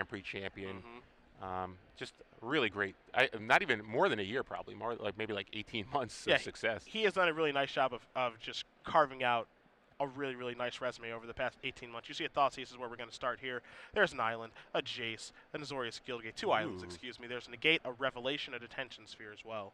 Prix champion. Just really great. Not even more than a year, probably more like maybe like 18 months of success. He has done a really nice job of just carving out a really, really nice resume over the past 18 months. You see at Thoughtseizes where we're going to start here. There's an island, a Jace, an Azorius Guildgate, two islands, excuse me. There's a Negate, a Revelation, a Detention Sphere as well.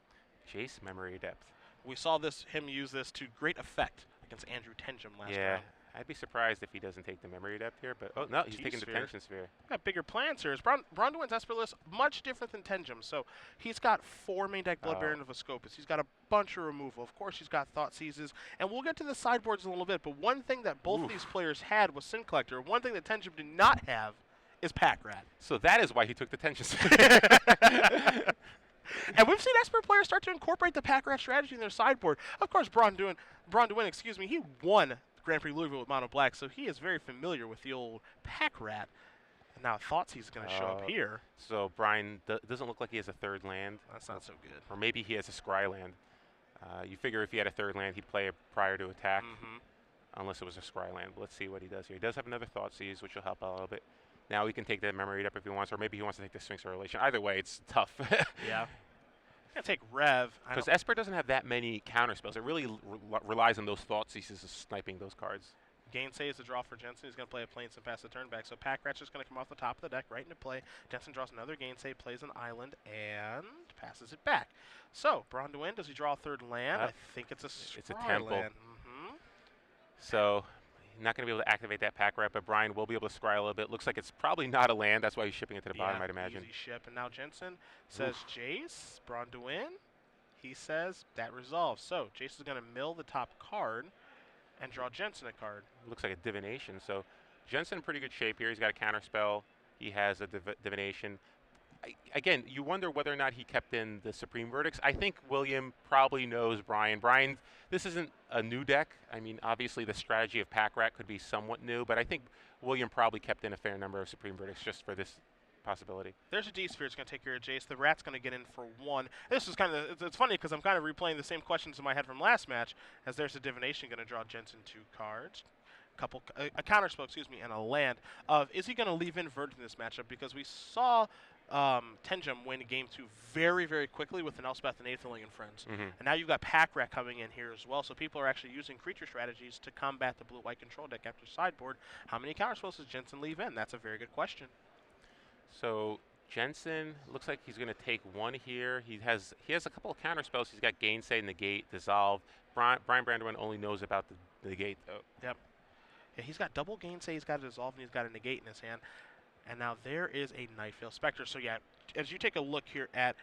Jace, Memory Depth. We saw him use this to great effect against Andrew Tenjum last round. I'd be surprised if he doesn't take the Memory Depth here, but oh no, he's taking Detention Sphere. Got bigger plans here. Braun-Duin's Esper list much different than Tenjum, so he's got 4 main deck Blood Baron of Escopus. He's got a bunch of removal. Of course, he's got Thoughtseizes, and we'll get to the sideboards in a little bit. But one thing that both of these players had was Sin Collector. One thing that Tenjum did not have is Pack Rat. So that is why he took Detention Sphere. And we've seen Esper players start to incorporate the Pack Rat strategy in their sideboard. Of course, Braun-Duin, he won Grand Prix Louisville with Mono Black, so he is very familiar with the old Pack Rat. And now thoughts he's going to show up here. So Brian doesn't look like he has a third land. That's not so good. Or maybe he has a Scry land. You figure if he had a third land, he'd play it prior to attack, unless it was a Scry land. But let's see what he does here. He does have another Thoughtseize, which will help out a little bit. Now he can take that Memory up if he wants, or maybe he wants to take the Sphinx Relation. Either way, it's tough. Yeah. I'm going to take Rev. Because Esper doesn't have that many counterspells. It really relies on those Thoughtseizes of sniping those cards. Gainsay is a draw for Jensen. He's going to play a Plains and pass the turn back. So Pack Rat's just going to come off the top of the deck right into play. Jensen draws another Gainsay, plays an island, and passes it back. So Braun-Duin, does he draw a third land? I think it's a Scry It's a temple. land. So not going to be able to activate that Pack Rat, but Brian will be able to scry a little bit. Looks like it's probably not a land. That's why he's shipping it to the bottom, I'd imagine. Easy ship. And now Jensen says Jace. Braun-Duin, he says that resolves. So Jace is going to mill the top card and draw Jensen a card. Looks like a Divination. So Jensen in pretty good shape here. He's got a counterspell. He has a Divination. Again, you wonder whether or not he kept in the Supreme Verdicts. I think William probably knows Brian. Brian, this isn't a new deck. I mean, obviously the strategy of Pack Rat could be somewhat new, but I think William probably kept in a fair number of Supreme Verdicts just for this possibility. There's a D-Sphere. It's going to take care of Jace. The Rat's going to get in for 1. This is kind of, it's funny because I'm kind of replaying the same questions in my head from last match, as there's a Divination going to draw Jensen 2 cards. A counterspell, and a land. Is he going to leave in Verd in this matchup? Because we saw Tenjum win game 2 very, very quickly with an Elspeth and Aetherling and friends. And now you've got Pack Rat coming in here as well, so people are actually using creature strategies to combat the blue-white control deck after sideboard. How many counterspells does Jensen leave in? That's a very good question. So Jensen looks like he's going to take 1 here. He has a couple of counterspells. He's got Gainsay, Negate, Dissolve. Brian Braun-Duin only knows about the Negate, though. Yep. Yeah, he's got double Gainsay, he's got a Dissolve, and he's got a Negate in his hand. And now there is a Nightveil Spectre. So yeah, as you take a look here at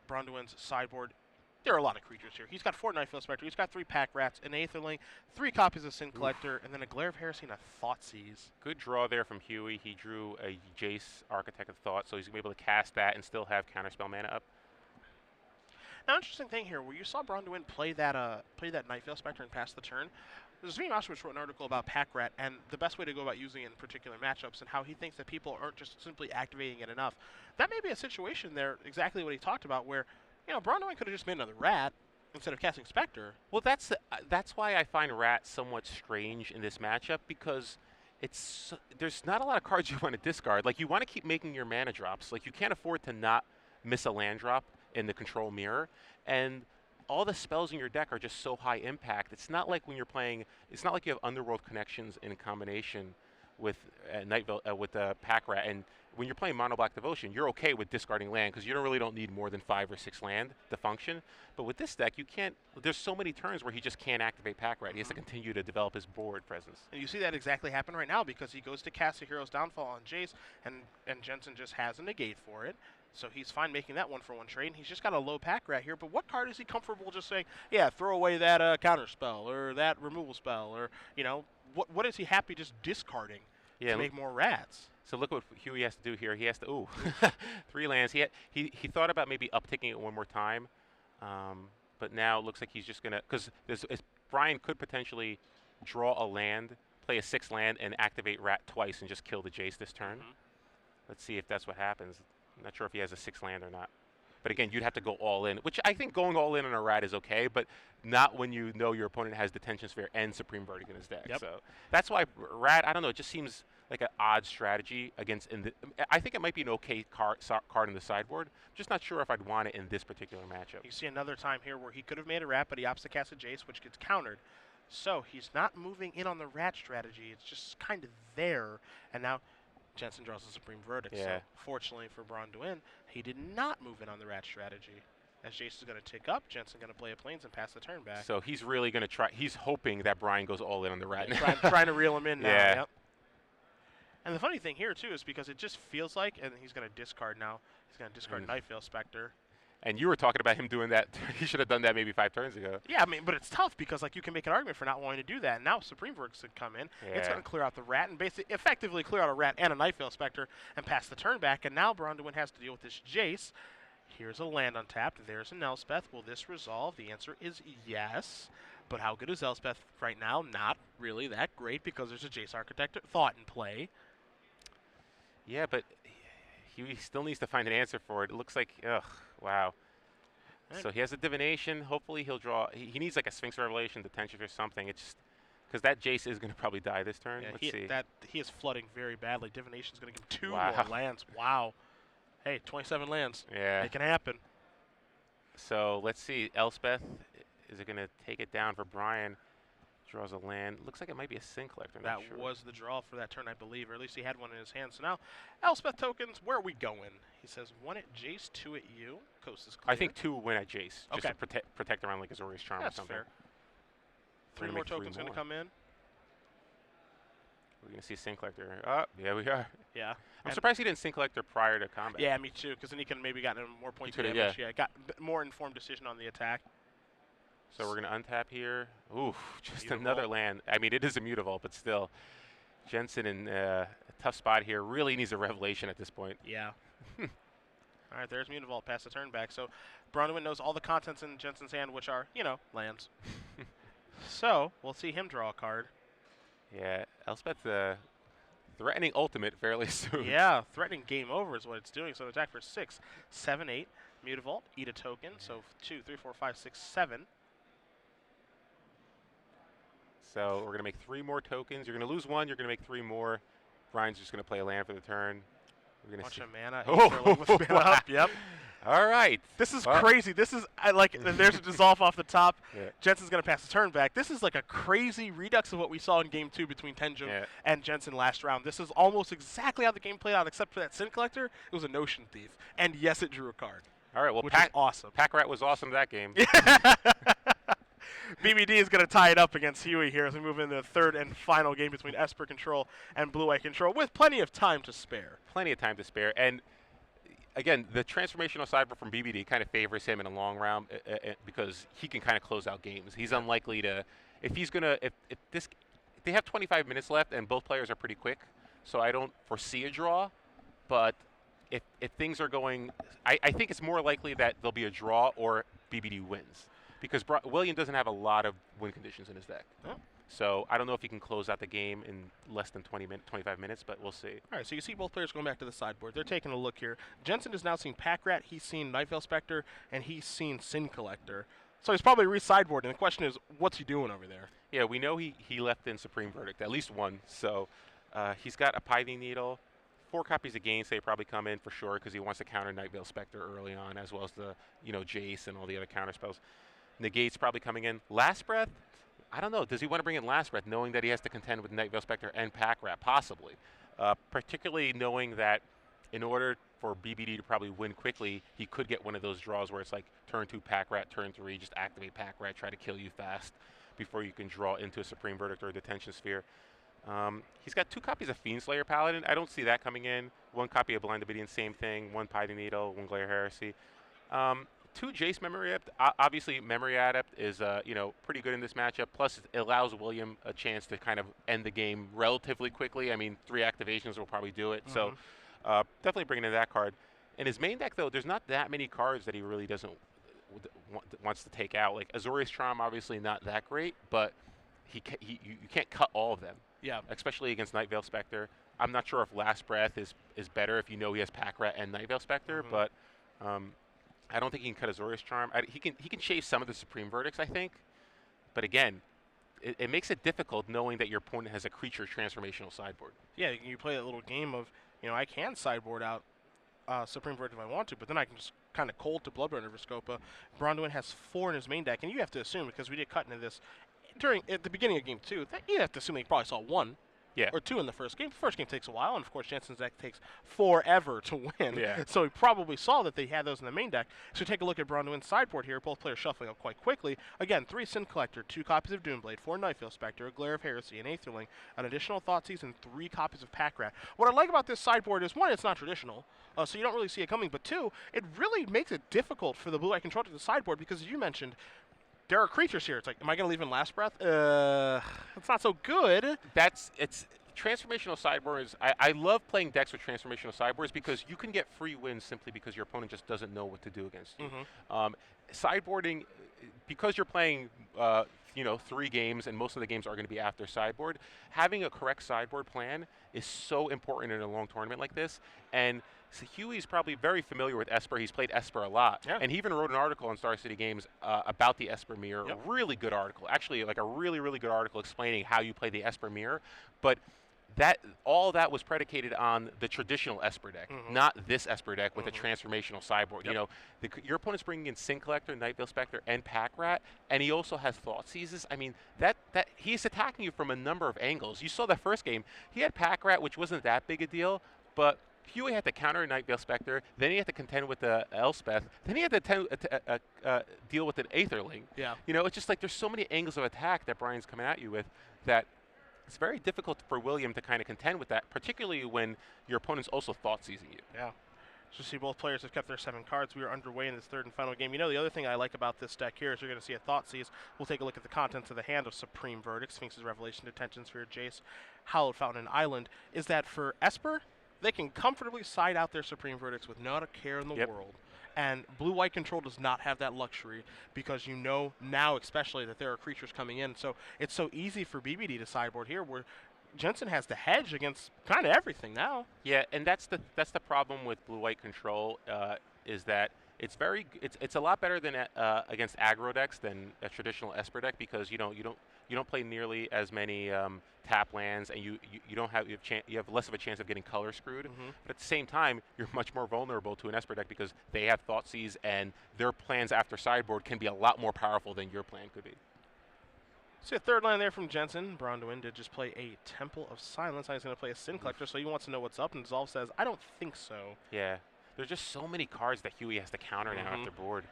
Braun-Duin's sideboard, there are a lot of creatures here. He's got 4 Nightveil Spectre, he's got 3 Pack Rats, an Aetherling, 3 copies of Sin Collector, and then a Glare of Heresy and a Thoughtseize. Good draw there from Huey. He drew a Jace, Architect of Thought, so he's going to be able to cast that and still have counterspell mana up. Now, interesting thing here, where you saw Braun-Duin play that Nightveil Spectre and pass the turn, Zvi Moskowitz wrote an article about Pack Rat and the best way to go about using it in particular matchups and how he thinks that people aren't just simply activating it enough. That may be a situation there, exactly what he talked about, where Braun-Duin could have just made another Rat instead of casting Spectre. Well, that's why I find Rat somewhat strange in this matchup, because there's not a lot of cards you want to discard. Like, you want to keep making your mana drops. Like, you can't afford to not miss a land drop in the control mirror, and all the spells in your deck are just so high impact. It's not like when you're playing. It's not like you have Underworld Connections in combination with with Pack Rat, and when you're playing Mono Black Devotion, you're okay with discarding land because you don't need more than 5 or 6 land to function. But with this deck, you can't. There's so many turns where he just can't activate Pack Rat. He has to continue to develop his board presence. And you see that exactly happen right now because he goes to cast a Hero's Downfall on Jace, and Jensen just has a negate for it. So he's fine making that 1-for-1 trade, and he's just got a low Pack Rat here. But what card is he comfortable just saying, yeah, throw away that counter spell or that removal spell, or what is he happy just discarding to make more Rats? So look what Huey has to do here. He has to 3 lands. He thought about maybe upticking it one more time, but now it looks like he's just gonna, because Brian could potentially draw a land, play a 6 land, and activate Rat twice and just kill the Jace this turn. Let's see if that's what happens. I'm not sure if he has a 6 land or not. But again, you'd have to go all in, which I think going all in on a Rat is okay, but not when your opponent has Detention Sphere and Supreme Verdict in his deck. So that's why Rat, I don't know, it just seems like an odd strategy against. I think it might be an okay card in the sideboard. Just not sure if I'd want it in this particular matchup. You see another time here where he could have made a rat, but he opts to cast a Jace, which gets countered. So he's not moving in on the rat strategy. It's just kind of there. And now Jensen draws a Supreme Verdict. Yeah. So fortunately for Braun-Duin, he did not move in on the rat strategy. As Jace is going to tick up, Jensen going to play a Plains and pass the turn back. So he's really going to try. He's hoping that Brian goes all in on the rat. Yeah, trying to reel him in now. Yeah. Yep. And the funny thing here, too, is because it just feels like, and he's going to discard now. He's going to discard Night Veil Spectre. And you were talking about him doing that. He should have done that maybe 5 turns ago. Yeah, I mean, but it's tough because, like, you can make an argument for not wanting to do that. And now Supreme Verdicts could come in. Yeah. It's going to clear out the rat and basically effectively clear out a rat and a Night Veil Spectre and pass the turn back. And now Braun-Duin has to deal with this Jace. Here's a land untapped. There's an Elspeth. Will this resolve? The answer is yes. But how good is Elspeth right now? Not really that great because there's a Jace Architect thought in play. Yeah, but he still needs to find an answer for it. It looks like, ugh, wow. Right. So he has a divination. Hopefully he'll draw. He needs like a Sphinx Revelation, Detention, or something. It's just because that Jace is going to probably die this turn. Yeah, Let's see. He is flooding very badly. Divination's going to give him 2 Wow. more lands. Wow. Hey, 27 lands. Yeah. It can happen. So let's see. Elspeth, is it going to take it down for Brian? Draws a land. Looks like it might be a Sin Collector. That sure. was the draw for that turn, I believe, or at least he had one in his hand. So now, Elspeth tokens, where are we going? He says 1 at Jace, 2 at you. Coast is clear. I think 2 win at Jace. Just Okay. to protect around like Azorius Charm That's or something. fair. We're 3 gonna more make 3 tokens going to more. come in. We're going to see Sin Collector. Oh, yeah, we are. Yeah. I'm surprised he didn't Sin Collector prior to combat. Yeah, me too, because then he could have maybe gotten more points of could've, damage. Yeah, got more informed decision on the attack. So we're going to untap here. Ooh, just Mutavault. another land. I mean, it is a Mutavault, but still. Jensen in a tough spot here. Really needs a Revelation at this point. Yeah. All right, there's Mutavault, pass the turn back. So Braun-Duin knows all the contents in Jensen's hand, which are, lands. So we'll see him draw a card. Yeah, Elspeth threatening ultimate fairly soon. Yeah, threatening game over is what it's doing. So attack for 6, 7, 8. Mutavault, eat a token. So 2, 3, 4, 5, 6, 7. So we're going to make 3 more tokens. You're going to lose 1. You're going to make 3 more. Brian's just going to play a land for the turn. We're going to Bunch see. of mana. Oh, With mana up. Yep. All right. This is crazy. This is there's a dissolve off the top. Yeah. Jensen's going to pass the turn back. This is like a crazy redux of what we saw in game 2 between Tenjin and Jensen last round. This is almost exactly how the game played out, except for that Sin Collector. It was a Notion Thief. And yes, it drew a card. All right. Well, which is awesome. Pack Rat was awesome that game. BBD is going to tie it up against Huey here as we move into the third and final game between Esper Control and Blue Eye Control with plenty of time to spare. Plenty of time to spare. And again, the transformational sideboard from BBD kind of favors him in a long round because he can kind of close out games. He's unlikely to, if they have 25 minutes left and both players are pretty quick, so I don't foresee a draw. But if things are going, I think it's more likely that there'll be a draw or BBD wins because William doesn't have a lot of win conditions in his deck. Oh. So I don't know if he can close out the game in less than 25 minutes, but we'll see. All right, so you see both players going back to the sideboard. They're taking a look here. Jensen has now seen Pack Rat, he's seen Night Veil Spectre, and he's seen Sin Collector. So he's probably re-sideboarding. The question is, what's he doing over there? Yeah, we know he left in Supreme Verdict, at least one. So he's got a Pithing Needle, 4 copies of Gainsay probably come in for sure because he wants to counter Night Veil Spectre early on, as well as the Jace and all the other counter spells. Negate's probably coming in. Last Breath, I don't know. Does he want to bring in Last Breath, knowing that he has to contend with Night Veil Spectre and Pack Rat, possibly? Particularly knowing that in order for BBD to probably win quickly, he could get one of those draws where it's like turn 2 Pack Rat, turn 3, just activate Pack Rat, try to kill you fast before you can draw into a Supreme Verdict or a Detention Sphere. He's got 2 copies of Fiendslayer Paladin. I don't see that coming in. 1 copy of Blind Obedience, same thing. 1 Pithing Needle, 1 Glare Heresy. 2 Jace Memory Adept. Obviously, Memory Adept is pretty good in this matchup. Plus, it allows William a chance to kind of end the game relatively quickly. I mean, 3 activations will probably do it. So definitely bringing in that card. In his main deck, though, there's not that many cards that he really doesn't wants to take out. Like Azorius Charm, obviously not that great, but you can't cut all of them. Yeah. Especially against Night Veil Spectre. I'm not sure if Last Breath is better if he has Pack Rat and Night Veil Spectre, but I don't think he can cut Azorius Charm. He can chase some of the Supreme Verdicts, I think. But again, it makes it difficult knowing that your opponent has a creature transformational sideboard. Yeah, you play that little game of, I can sideboard out Supreme Verdict if I want to, but then I can just kind of cold to Bloodburner Viscopa. Braun-Duin has 4 in his main deck, and you have to assume, because we did cut into this at the beginning of game 2, that you have to assume he probably saw 1 Yeah. or 2 in the first game. The first game takes a while, and of course Jensen's deck takes forever to win. Yeah. So he probably saw that they had those in the main deck. So take a look at Braun-Duin's sideboard here. Both players shuffling up quite quickly. Again, 3 Sin Collector, 2 copies of Doomblade, 4 Nightveil Spectre, a Glare of Heresy, an Aetherling, an additional Thoughtseize, and 3 copies of Pack Rat. What I like about this sideboard is, 1, it's not traditional, so you don't really see it coming, but 2, it really makes it difficult for the blue-white control to the sideboard because, as you mentioned, there are creatures here. It's like, am I going to leave in Last Breath? It's not so good. It's transformational sideboards. I love playing decks with transformational sideboards because you can get free wins simply because your opponent just doesn't know what to do against you. Sideboarding, because you're playing 3 games and most of the games are going to be after sideboard, having a correct sideboard plan is so important in a long tournament like this. And so Huey's probably very familiar with Esper. He's played Esper a lot. Yeah. And he even wrote an article on Star City Games about the Esper Mirror. Yep. Really good article. Actually, like a really, really good article explaining how you play the Esper Mirror. But all that was predicated on the traditional Esper deck, not this Esper deck with a transformational sideboard. Yep. Your opponent's bringing in Sin Collector, Nightveil Spectre, and Pack Rat, and he also has Thoughtseizes. I mean, that he's attacking you from a number of angles. You saw that first game. He had Pack Rat, which wasn't that big a deal, but Huey had to counter Nightveil Spectre, then he had to contend with the Elspeth, then he had to deal with an Aetherling. Yeah. It's just like there's so many angles of attack that Brian's coming at you with that it's very difficult for William to kind of contend with that, particularly when your opponent's also Thoughtseizing you. Yeah. So see, both players have kept their 7 cards. We are underway in this third and final game. The other thing I like about this deck here is you're going to see a Thoughtseize. We'll take a look at the contents of the hand of Supreme Verdict, Sphinx's Revelation, Detention Sphere, Jace, Hallowed Fountain, and Island. Is that for Esper, they can comfortably side out their Supreme Verdicts with not a care in the world. And blue-white control does not have that luxury because now especially that there are creatures coming in. So it's so easy for BBD to sideboard here where Jensen has to hedge against kind of everything now. Yeah, and that's the problem with blue-white control is that it's a lot better than against aggro decks than a traditional Esper deck because you don't play nearly as many tap lands, and you have less of a chance of getting color screwed. But at the same time, you're much more vulnerable to an Esper deck because they have Thoughtseize, and their plans after sideboard can be a lot more powerful than your plan could be. See a third line there from Jensen. Braun-Duin did just play a Temple of Silence. Now he's going to play a Sin Collector, so he wants to know what's up, and Dissolve says, I don't think so. Yeah. There's just so many cards that Huey has to counter now after board.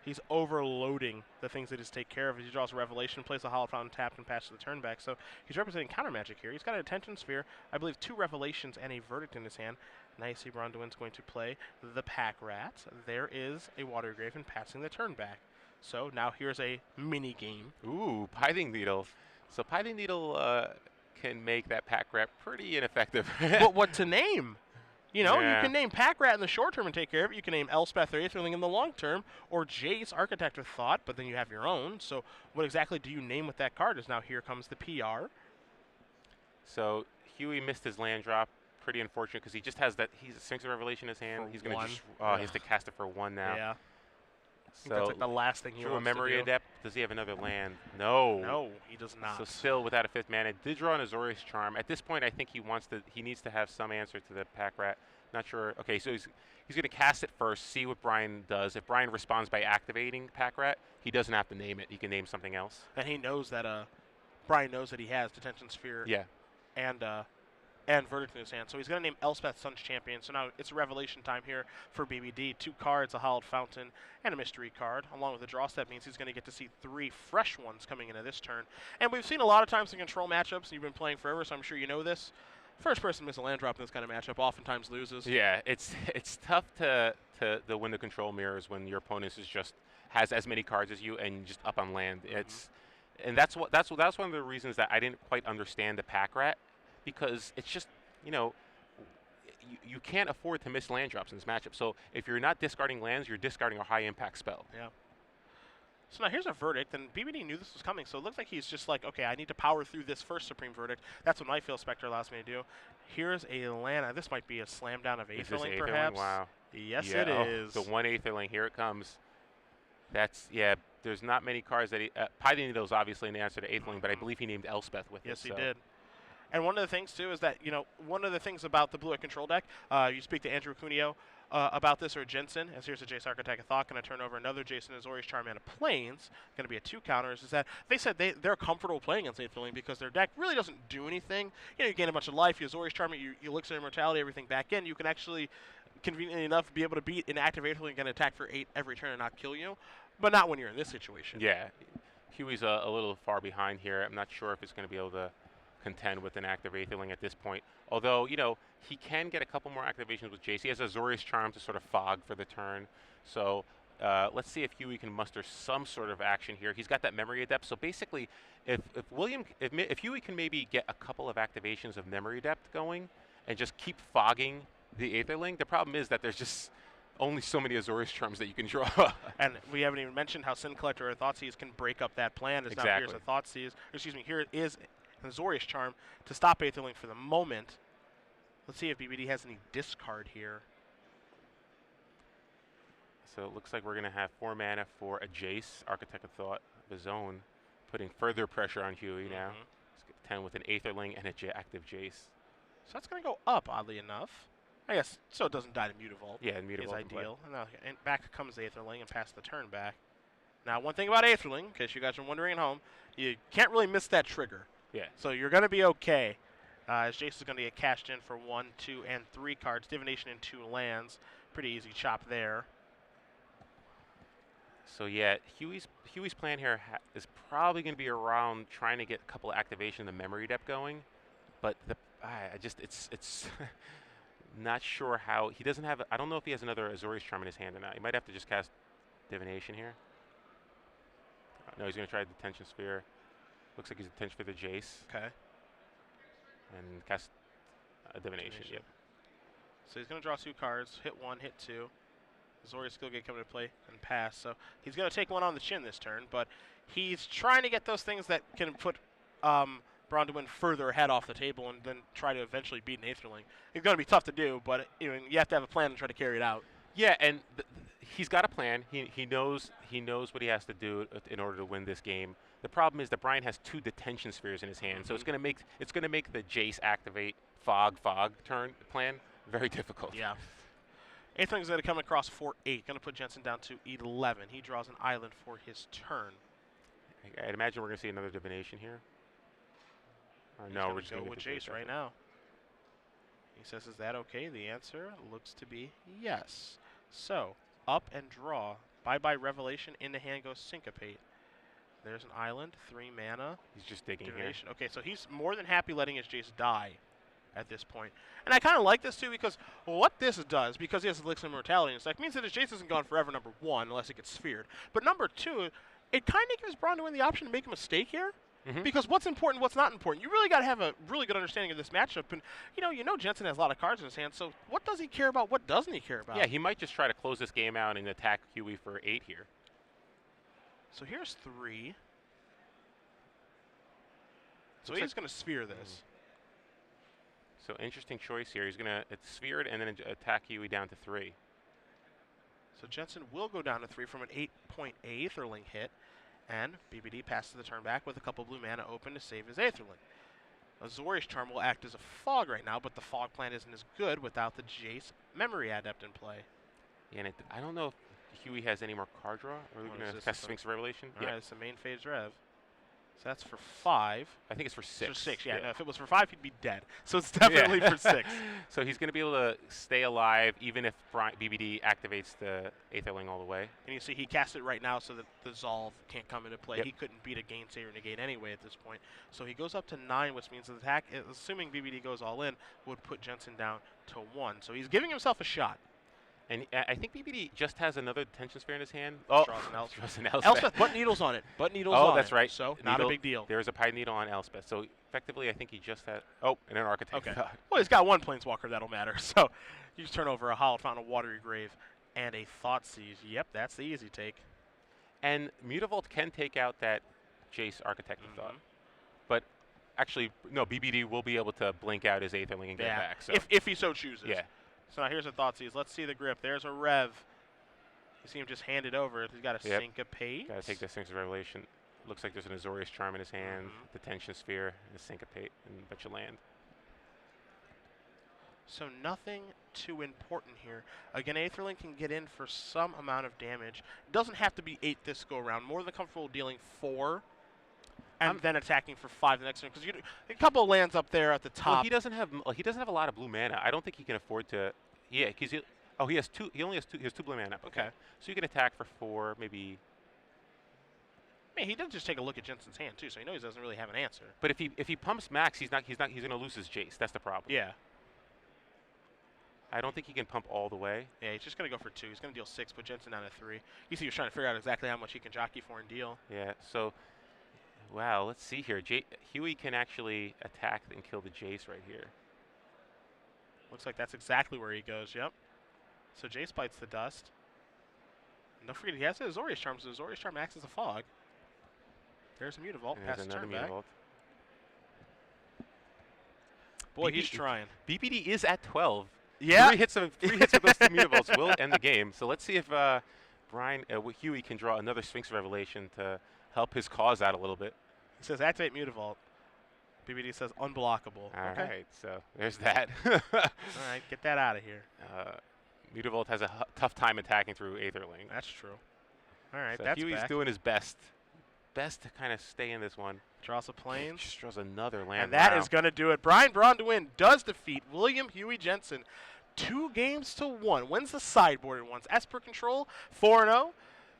He's overloading the things that just take care of. He draws a Revelation, plays a Hollow Fountain tapped, and passes the turn back. So he's representing counter magic here. He's got an Attention Sphere, I believe 2 Revelations, and a Verdict in his hand. Now you see Braun-Duin's going to play the Pack Rat. There is a Water Grave and passing the turn back. So now here's a mini game. Ooh, Pithing Needle. So Pithing Needle can make that Pack Rat pretty ineffective. But what to name? You Yeah. can name Pack Rat in the short term and take care of it. You can name Elspeth or Aetherling in the long term, or Jace, Architect of Thought, but then you have your own. So what exactly do you name with that card? Is now here comes the PR. So Huey missed his land drop. Pretty unfortunate because he just has that. He's a Sphinx of Revelation in his hand. For He's going to 1. just. He has to cast it for 1 now. Yeah. I think So that's like the last thing he drew a wants to Memory do. Adept. Does he have another land? No. No, he does not. So still without a 5th mana. Did draw an Azorius Charm. At this point, I think he needs to have some answer to the Pack Rat. Not sure. Okay, so he's going to cast it first, see what Brian does. If Brian responds by activating Pack Rat, he doesn't have to name it. He can name something else. And he knows that Brian knows that he has Detention Sphere Yeah. and Verdict in his hand. So he's going to name Elspeth Sun's Champion. So now it's Revelation time here for BBD. 2 cards, a Hallowed Fountain, and a Mystery card. Along with the draw step means he's going to get to see 3 fresh ones coming into this turn. And we've seen a lot of times in control matchups. You've been playing forever, so I'm sure you know this. First person to miss a land drop in this kind of matchup oftentimes loses. Yeah, it's tough to win the control mirrors when your opponent has as many cards as you and just up on land. And that's one of the reasons that I didn't quite understand the Pack Rat, because it's just you can't afford to miss land drops in this matchup. So if you're not discarding lands, you're discarding a high impact spell. Yeah. So now here's a Verdict, and BBD knew this was coming, so it looks like he's just like, okay, I need to power through this first Supreme Verdict. That's what Nightveil Spectre allows me to do. Here's a land. This might be a slam down of Aetherling, perhaps. Wow. Yes, Yeah, it is. The 1 Aetherling. Here it comes. That's, yeah, there's not many cards that he Pie Needle's obviously an answer to Aetherling, but I believe he named Elspeth with it. Yes, he so. did. And one of the things, too, is that, one of the things about the blue control deck, you speak to Andrew Cuneo about this, or Jensen, as here's a Jace Architect of Thought, going to turn over another Jason Azorius Charm and a Plains, going to be a 2 counters, is that they said they're comfortable playing against Aetherling because their deck really doesn't do anything. You gain a bunch of life, you Azorius Charm it, you elixir immortality, everything back in. You can actually, conveniently enough, be able to beat an active Aetherling and attack for 8 every turn and not kill you, but not when you're in this situation. Yeah. Huey's a little far behind here. I'm not sure if it's going to be able to contend with an active Aetherling at this point. Although, he can get a couple more activations with Jace. He has Azorius Charm to sort of fog for the turn. So let's see if Huey can muster some sort of action here. He's got that Memory Adept. So basically, if Huey can maybe get a couple of activations of Memory Adept going and just keep fogging the Aetherling, the problem is that there's just only so many Azorius Charms that you can draw. And we haven't even mentioned how Sin Collector or Thoughtseize can break up that plan. As exactly. Now here's a Thoughtseize. Excuse me, here is an Azorius Charm to stop Aetherling for the moment. Let's see if BBD has any discard here. So it looks like we're going to have 4 mana for a Jace, Architect of Thought of his own, putting further pressure on Huey now. Let's get 10 with an Aetherling and an active Jace. So that's going to go up, oddly enough. I guess, so it doesn't die to Mutavault. Yeah, Mutavault is ideal. And back comes Aetherling and pass the turn back. Now, one thing about Aetherling, in case you guys are wondering at home, you can't really miss that trigger. Yeah. So you're going to be okay. As Jace is going to get cashed in for 1, 2, and 3 cards. Divination and 2 lands. Pretty easy chop there. So yeah, Huey's plan here is probably going to be around trying to get a couple of activation of the Memory Depth going, but it's not sure how. He doesn't have. I don't know if he has another Azorius Charm in his hand or not. He might have to just cast Divination here. No, he's going to try Detention Sphere. Looks like he's Detention for the Jace. Okay. And cast a Divination. Yep. So he's going to draw 2 cards, hit 1, hit 2. Azorius Skillgate coming to play and pass. So he's going to take 1 on the chin this turn, but he's trying to get those things that can put Braun-Duin further ahead off the table and then try to eventually beat an Aetherling. It's going to be tough to do, but you have to have a plan and try to carry it out. Yeah, and he's got a plan. He knows what he has to do in order to win this game. The problem is that Brian has 2 Detention Spheres in his hand, so it's going to make the Jace activate fog turn plan very difficult. Yeah. Aetherling's going to come across for 8. Going to put Jensen down to 11. He draws an island for his turn. I'd imagine we're going to see another Divination here. Or no, we're just going to go with Jace right now. He says, "Is that okay?" The answer looks to be yes. So up and draw. Bye-bye Revelation. Into hand goes Syncopate. There's an island, 3 mana. He's just digging Divination. here. Okay, so he's more than happy letting his Jace die at this point. And I kind of like this too because what this does, because he has Elixir Immortality in his deck, means that his Jace isn't gone forever, number 1, unless it gets sphered. But number 2, it kind of gives Braun-Duin the option to make a mistake here. Because what's important, what's not important. You really got to have a really good understanding of this matchup. And, you know Jensen has a lot of cards in his hand, so what does he care about? What doesn't he care about? Yeah, he might just try to close this game out and attack Huey for 8 here. So here's 3. So he's going to sphere this. So interesting choice here. He's going to sphere it and then attack Huey down to 3. So Jensen will go down to 3 from an 8-point Aetherling hit. And BBD passes the turn back with a couple blue mana open to save his Aetherling. Azorius Charm will act as a fog right now, but the fog plan isn't as good without the Jace Memory Adept in play. Yeah, and I don't know if Huey has any more card draw. Or are we going to cast Sphinx of Revelation? All right, it's the main phase rev. So that's for 5. I think it's for 6. For 6, yeah. No, if it was for 5, he'd be dead. So it's definitely for 6. So he's going to be able to stay alive even if BBD activates the Aetherling all the way. And you see he cast it right now so that the Zolve can't come into play. He couldn't beat a Gainsayer Negate anyway at this point. So he goes up to 9, which means the attack, assuming BBD goes all in, would put Jensen down to 1. So he's giving himself a shot. And I think BBD just has another Detention Sphere in his hand. Oh, draws an Elspeth. Elspeth, but needles on it. But needles on it. Oh, that's right. So not a big deal. There's a Pie Needle on Elspeth. So effectively, I think he just had. Oh, and an Architect. Okay. Well, he's got 1 Planeswalker that'll matter. So you just turn over a Hallowed Fountain, a Watery Grave, and a Thoughtseize. Yep, that's the easy take. And Mutavault can take out that Jace Architect of Thought. But actually, no, BBD will be able to blink out his Aetherling and get back. So. If he so chooses. Yeah. So now here's a Thoughtseize. Let's see the grip. There's a Rev. You see him just hand it over. He's got a Yep. syncopate. Got to take this Sphinx of Revelation. Looks like there's an Azorius Charm in his hand, the Tension Sphere, and a Syncopate, and bet you land. So nothing too important here. Again, Aetherling can get in for some amount of damage. It doesn't have to be 8 this go around. More than comfortable dealing 4 and then attacking for 5 the next turn. Because a couple of lands up there at the top. Well, he doesn't have a lot of blue mana. I don't think he can afford to. Yeah, because he has 2. He only has 2. He has 2 blue mana. Okay. So you can attack for 4, maybe. I mean, he does just take a look at Jensen's hand too, so he knows he doesn't really have an answer. But if he pumps Max, he's going to lose his Jace. That's the problem. Yeah. I don't think he can pump all the way. Yeah, he's just going to go for 2. He's going to deal 6, put Jensen down at 3. You see, he was trying to figure out exactly how much he can jockey for and deal. Yeah, so, wow, let's see here. Huey can actually attack and kill the Jace right here. Looks like that's exactly where he goes, yep. So Jace bites the dust. And don't forget, he has his Azorius Charm, so Azorius Charm acts as a fog. There's a Mutavault, pass the turn back. Boy, he's trying. BPD is at 12. Yeah. 3 hits with those 2 Mutavaults will end the game. So let's see if Huey can draw another Sphinx of Revelation to help his cause out a little bit. He says activate Mutavault. BPD says unblockable. All right, so there's that. All right, get that out of here. Mutavault has a tough time attacking through Aetherling. That's true. All right, so that's Huey's back. doing his best. Best to kind of stay in this one. Draws a Plains. Just draws another land. And that is going to do it. Braun-Duin does defeat William Huey Jensen 2-1. Wins the sideboard and wins Esper Control 4-0.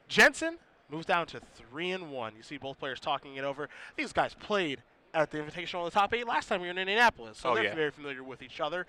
Jensen moves down to 3-1. You see both players talking it over. These guys played at the Invitational in the top 8 last time we were in Indianapolis, so they're very familiar with each other.